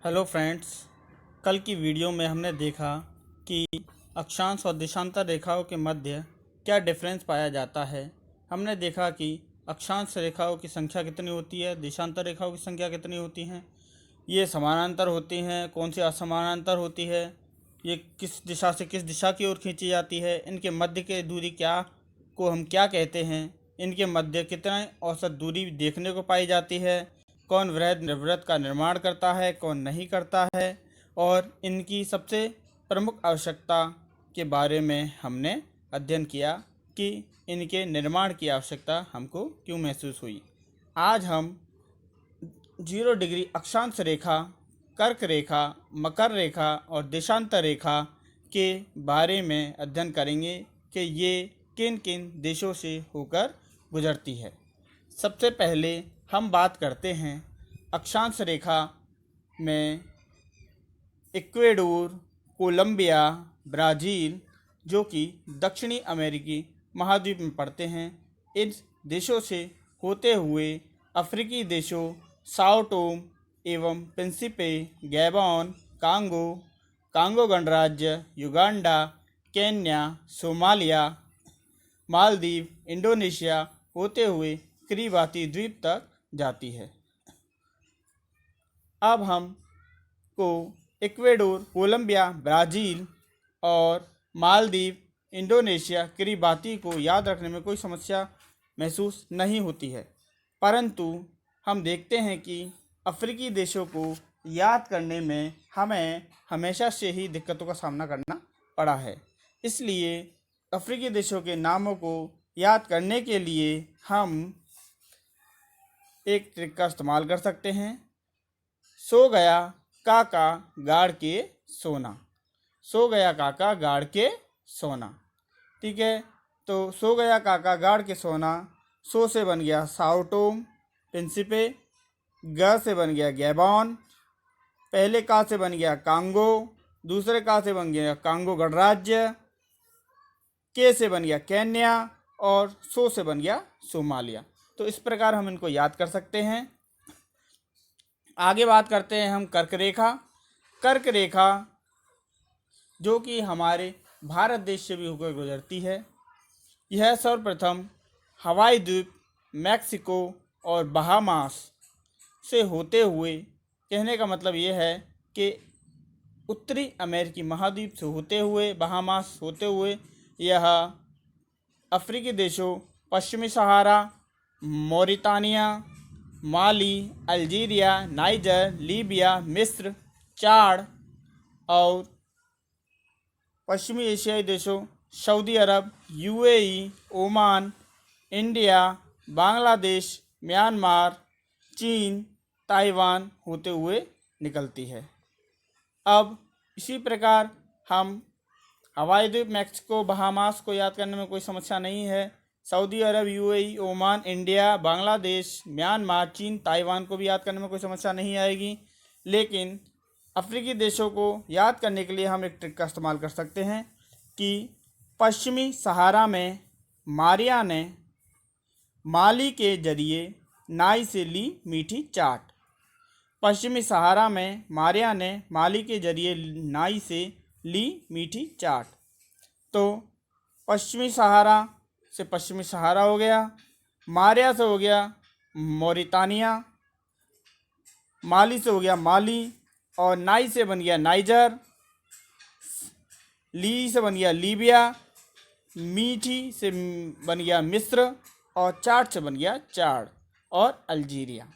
Hello friends. कल की video में हमने देखा कि अक्षांश और देशांतर रेखाओं के मध्य क्या डिफरेंस पाया जाता है। हमने देखा कि अक्षांश रेखाओं की संख्या कितनी होती है, देशांतर रेखाओं की संख्या कितनी होती हैं, ये समानांतर होती हैं, कौन सी असमानांतर होती है, ये किस दिशा से किस दिशा की ओर खींची जाती है, इनके मध्य की दूरी क्या को हम क्या कहते हैं, इनके मध्य कितना औसत दूरी देखने को पाई जाती है, कौन वृहद वृत्त का निर्माण करता है, कौन नहीं करता है, और इनकी सबसे प्रमुख आवश्यकता के बारे में हमने अध्ययन किया कि इनके निर्माण की आवश्यकता हमको क्यों महसूस हुई। आज हम 0 डिग्री अक्षांश रेखा, कर्क रेखा, मकर रेखा और देशांतर रेखा के बारे में अध्ययन करेंगे कि ये किन किन देशों से होकर गुजरती है। सबसे पहले हम बात करते हैं अक्षांश रेखा में इक्वेडोर, कोलंबिया, ब्राज़ील, जो कि दक्षिणी अमेरिकी महाद्वीप में पड़ते हैं, इन देशों से होते हुए अफ्रीकी देशों साओ टोम एवं प्रिंसिपे, गैबॉन, कांगो गणराज्य, Uganda, Kenya, Somalia, Maldives, Indonesia होते हुए किरिबाती द्वीप तक जाती है। अब हम को इक्वेडोर, कोलंबिया, ब्राज़ील और मालदीव, इंडोनेशिया, किरिबाती को याद रखने में कोई समस्या महसूस नहीं होती है, परंतु हम देखते हैं कि अफ्रीकी देशों को याद करने में हमें हमेशा से ही दिक्कतों का सामना करना पड़ा है। इसलिए अफ्रीकी देशों के नामों को याद करने के लिए हम एक ट्रिक का इस्तेमाल कर सकते हैं। सो गया काका गाड़ के सोना, सो गया काका गाड़ के सोना। ठीक है, तो सो गया काका गाड़ के सोना, सो से बन गया साओ टोम प्रिंसिपे, ग से बन गया गैबॉन, पहले का से बन गया कांगो, दूसरे का से बन गया कांगो गणराज्य, के से बन गया केन्या और सो से बन गया सोमालिया। तो इस प्रकार हम इनको याद कर सकते हैं। आगे बात करते हैं हम कर्क रेखा। कर्क रेखा जो कि हमारे भारत देश से भी होकर गुजरती है। यह सर्वप्रथम हवाई द्वीप, मैक्सिको और बहामास से होते हुए, कहने का मतलब ये है कि उत्तरी अमेरिकी महाद्वीप से होते हुए, बहामास होते हुए यह अफ्रीकी देशों पश्चिमी Sahara, Mauritania, Mali, Algeria, Niger, Libya, मिस्र, चाड और पश्चिमी एशियाई देशों सऊदी अरब, UAE, Oman, India, Bangladesh, Myanmar, चीन, ताइवान होते हुए निकलती है। अब इसी प्रकार हम हवाई द्वीप, मैक्सिको, बहामास को याद करने में कोई समस्या नहीं है। सऊदी अरब, UAE, Oman, India, Bangladesh, Myanmar, चीन, ताइवान को भी याद करने में कोई समस्या नहीं आएगी। लेकिन अफ्रीकी देशों को याद करने के लिए हम एक ट्रिक का इस्तेमाल कर सकते हैं कि पश्चिमी सहारा में मारिया ने माली के जरिए नाई से ली मीठी चाट। पश्चिमी सहारा में मारिया ने माली के जरिए नाई से ली मीठी चाट। तो पश्चिमी सहारा से पश्चिमी सहारा हो गया, मारिया से हो गया मौरितानिया, माली से हो गया माली, और नाई से बन गया नाइजर, ली से बन गया लीबिया, मीठी से बन गया मिस्र और चाट से बन गया चाड और अल्जीरिया।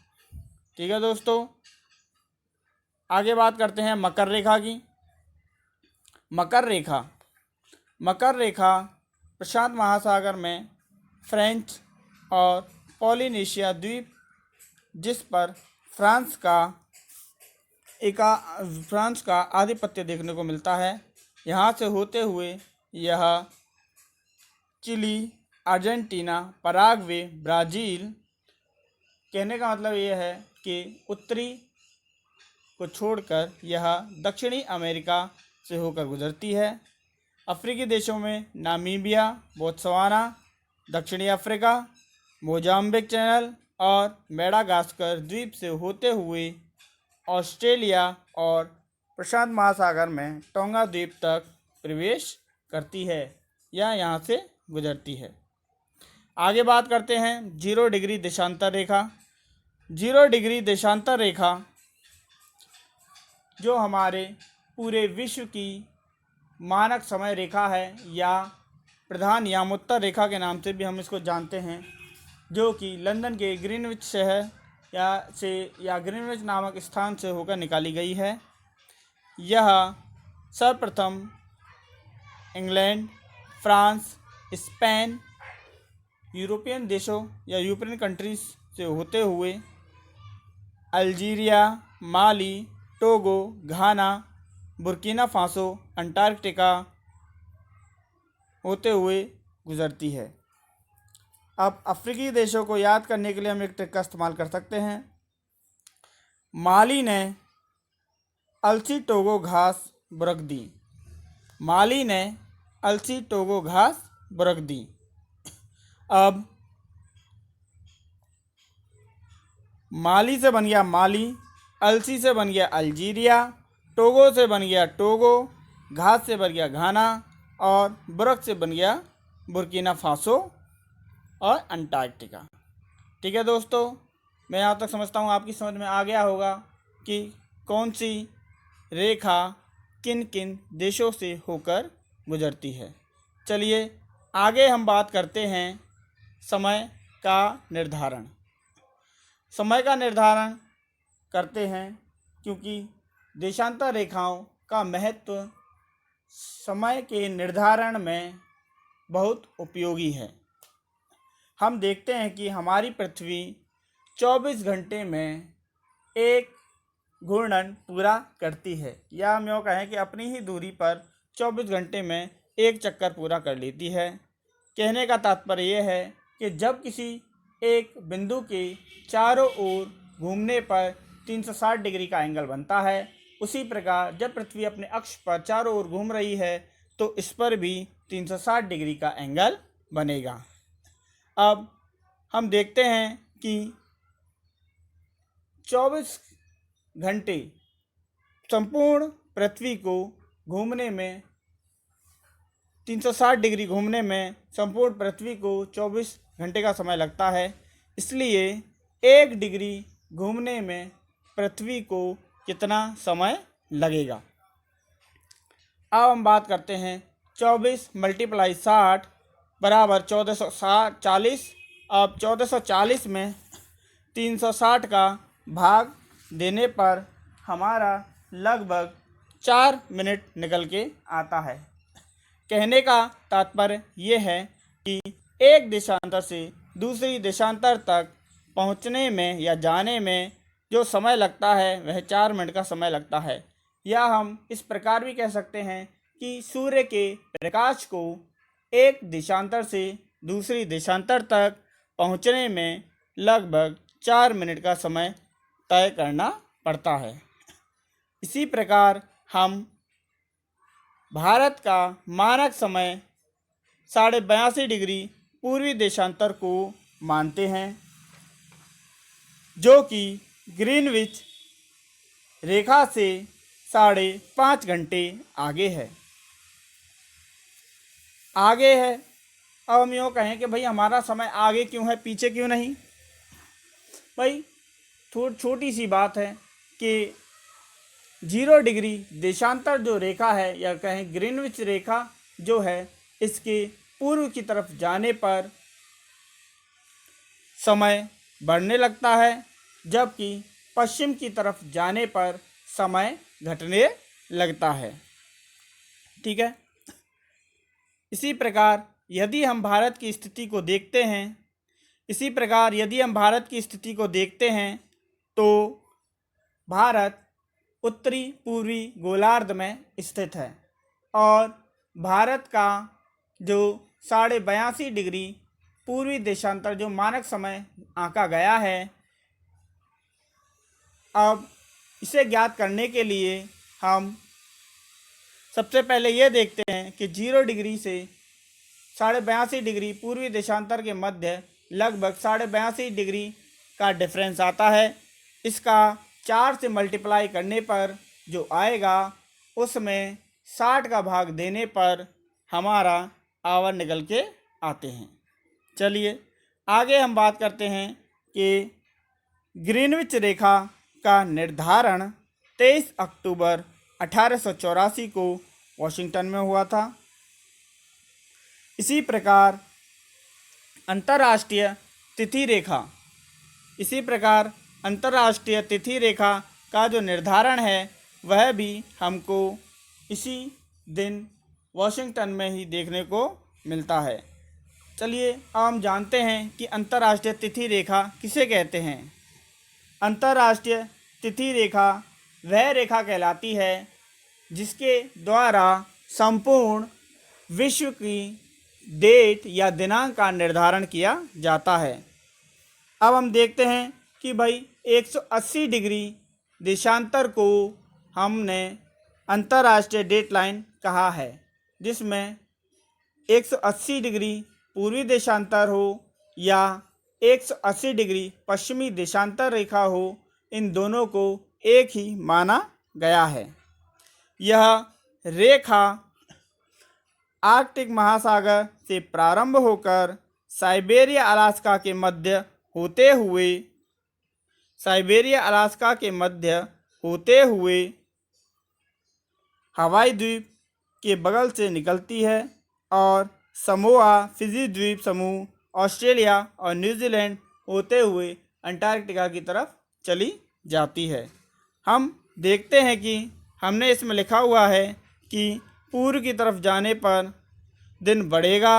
ठीक है दोस्तों, आगे बात करते हैं मकर रेखा की। मकर रेखा प्रशांत महासागर में फ्रेंच और पॉलिनेशिया द्वीप, जिस पर फ्रांस का आधिपत्य देखने को मिलता है, यहाँ से होते हुए यह चिली, अर्जेंटीना, पराग्वे, ब्राज़ील, कहने का मतलब यह है कि उत्तरी को छोड़कर यह दक्षिणी अमेरिका से होकर गुजरती है। अफ्रीकी देशों में नामीबिया, बोत्सवाना, दक्षिणी अफ्रीका, मोजाम्बिक चैनल और मेडागास्कर द्वीप से होते हुए ऑस्ट्रेलिया और प्रशांत महासागर में टोंगा द्वीप तक प्रवेश करती है या यहाँ से गुजरती है। आगे बात करते हैं 0 डिग्री देशांतर रेखा। 0 डिग्री देशांतर रेखा जो हमारे पूरे विश्व की मानक समय रेखा है या प्रधान यामोत्तर रेखा के नाम से भी हम इसको जानते हैं, जो कि लंदन के ग्रीनविच शहर या ग्रीनविच नामक स्थान से होकर निकाली गई है। यह सर्वप्रथम इंग्लैंड, फ्रांस, स्पेन, यूरोपियन देशों या यूरोपियन कंट्रीज से होते हुए अल्जीरिया, माली, टोगो, घाना, बुर्किना फासो, अंटार्कटिका होते हुए गुजरती है। अब अफ्रीकी देशों को याद करने के लिए हम एक ट्रिक का इस्तेमाल कर सकते हैं। माली ने अलसी टोगो घास बुरक दी। माली ने अलसी टोगो घास बुरक दी। अब माली से बन गया माली, अलसी से बन गया अल्जीरिया, टोगो से बन गया टोगो, घास से बन गया घाना और बुरक से बन गया बुर्किना फासो और अंटार्कटिका। ठीक है दोस्तों, मैं यहाँ तक समझता हूँ आपकी समझ में आ गया होगा कि कौन सी रेखा किन किन देशों से होकर गुजरती है। चलिए आगे हम बात करते हैं समय का निर्धारण। समय का निर्धारण करते हैं क्योंकि देशांतर रेखाओं का महत्व समय के निर्धारण में बहुत उपयोगी है। हम देखते हैं कि हमारी पृथ्वी 24 घंटे में एक घूर्णन पूरा करती है, या हम यूँ कहें कि अपनी ही दूरी पर 24 घंटे में एक चक्कर पूरा कर लेती है। कहने का तात्पर्य यह है कि जब किसी एक बिंदु के चारों ओर घूमने पर 360 डिग्री का एंगल बनता है, उसी प्रकार जब पृथ्वी अपने अक्ष पर चारों ओर घूम रही है तो इस पर भी 360 डिग्री का एंगल बनेगा। अब हम देखते हैं कि 24 घंटे संपूर्ण पृथ्वी को घूमने में 360 डिग्री घूमने में संपूर्ण पृथ्वी को 24 घंटे का समय लगता है। इसलिए 1 डिग्री घूमने में पृथ्वी को कितना समय लगेगा। अब हम बात करते हैं 24 × 60 बराबर 1440। अब 1440 में 360 का भाग देने पर हमारा लगभग 4 मिनट निकल के आता है। कहने का तात्पर्य ये है कि एक देशांतर से दूसरी देशांतर तक पहुंचने में या जाने में जो समय लगता है वह 4 मिनट का समय लगता है। या हम इस प्रकार भी कह सकते हैं कि सूर्य के प्रकाश को एक देशांतर से दूसरी देशांतर तक पहुंचने में लगभग 4 मिनट का समय तय करना पड़ता है। इसी प्रकार हम भारत का मानक समय 82.5 डिग्री पूर्वी देशांतर को मानते हैं, जो कि ग्रीनविच रेखा से 5.5 घंटे आगे है। अब हम यूँ कहें कि भाई हमारा समय आगे क्यों है, पीछे क्यों नहीं। भाई छोटी सी बात है कि 0 डिग्री देशांतर जो रेखा है या कहें ग्रीनविच रेखा जो है, इसके पूर्व की तरफ जाने पर समय बढ़ने लगता है, जबकि पश्चिम की तरफ जाने पर समय घटने लगता है। ठीक है। इसी प्रकार यदि हम भारत की स्थिति को देखते हैं तो भारत उत्तरी पूर्वी गोलार्ध में स्थित है और भारत का जो 82.5 डिग्री पूर्वी देशांतर जो मानक समय आंका गया है, अब इसे ज्ञात करने के लिए हम सबसे पहले ये देखते हैं कि 0 डिग्री से 82.5 डिग्री पूर्वी देशांतर के मध्य लगभग 82.5 डिग्री का डिफरेंस आता है। इसका 4 से मल्टीप्लाई करने पर जो आएगा उसमें 60 का भाग देने पर हमारा आवर निकल के आते हैं। चलिए आगे हम बात करते हैं कि ग्रीनविच रेखा का निर्धारण 23 अक्टूबर 1884 को वॉशिंगटन में हुआ था। इसी प्रकार अंतर्राष्ट्रीय तिथि रेखा का जो निर्धारण है वह भी हमको इसी दिन वॉशिंगटन में ही देखने को मिलता है। चलिए अब हम जानते हैं कि अंतर्राष्ट्रीय तिथि रेखा किसे कहते हैं। अंतर्राष्ट्रीय तिथि रेखा वह रेखा कहलाती है जिसके द्वारा संपूर्ण विश्व की डेट या दिनांक का निर्धारण किया जाता है। अब हम देखते हैं कि भाई 180 डिग्री देशांतर को हमने अंतर्राष्ट्रीय डेट लाइन कहा है, जिसमें 180 डिग्री पूर्वी देशांतर हो या 180 डिग्री पश्चिमी देशांतर रेखा हो, इन दोनों को एक ही माना गया है। यह रेखा आर्कटिक महासागर से प्रारंभ होकर साइबेरिया अलास्का के मध्य होते हुए हवाई द्वीप के बगल से निकलती है और समोआ, फिजी द्वीप समूह, ऑस्ट्रेलिया और न्यूजीलैंड होते हुए अंटार्कटिका की तरफ चली जाती है। हम देखते हैं कि हमने इसमें लिखा हुआ है कि पूर्व की तरफ जाने पर दिन बढ़ेगा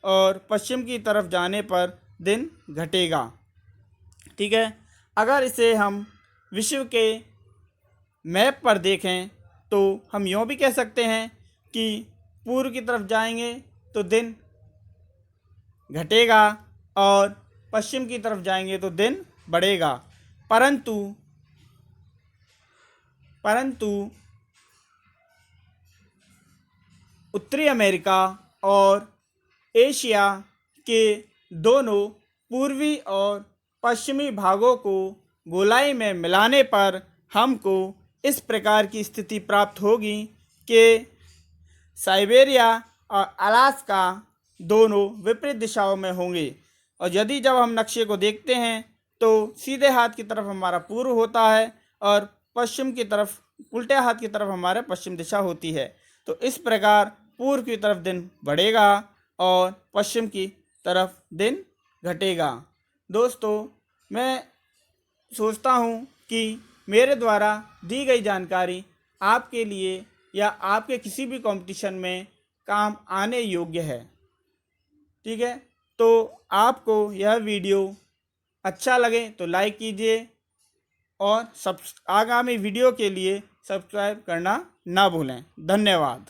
और पश्चिम की तरफ जाने पर दिन घटेगा। ठीक है, अगर इसे हम विश्व के मैप पर देखें तो हम यूँ भी कह सकते हैं कि पूर्व की तरफ जाएंगे तो दिन घटेगा और पश्चिम की तरफ जाएंगे तो दिन बढ़ेगा। परंतु उत्तरी अमेरिका और एशिया के दोनों पूर्वी और पश्चिमी भागों को गोलाई में मिलाने पर हमको इस प्रकार की स्थिति प्राप्त होगी कि साइबेरिया और अलास्का दोनों विपरीत दिशाओं में होंगे। और यदि जब हम नक्शे को देखते हैं तो सीधे हाथ की तरफ हमारा पूर्व होता है और पश्चिम की तरफ, उल्टे हाथ की तरफ हमारे पश्चिम दिशा होती है। तो इस प्रकार पूर्व की तरफ दिन बढ़ेगा और पश्चिम की तरफ दिन घटेगा। दोस्तों, मैं सोचता हूँ कि मेरे द्वारा दी गई जानकारी आपके लिए या आपके किसी भी कंपटीशन में काम आने योग्य है। ठीक है, तो आपको यह वीडियो अच्छा लगे तो लाइक कीजिए और आगामी वीडियो के लिए सब्सक्राइब करना ना भूलें। धन्यवाद।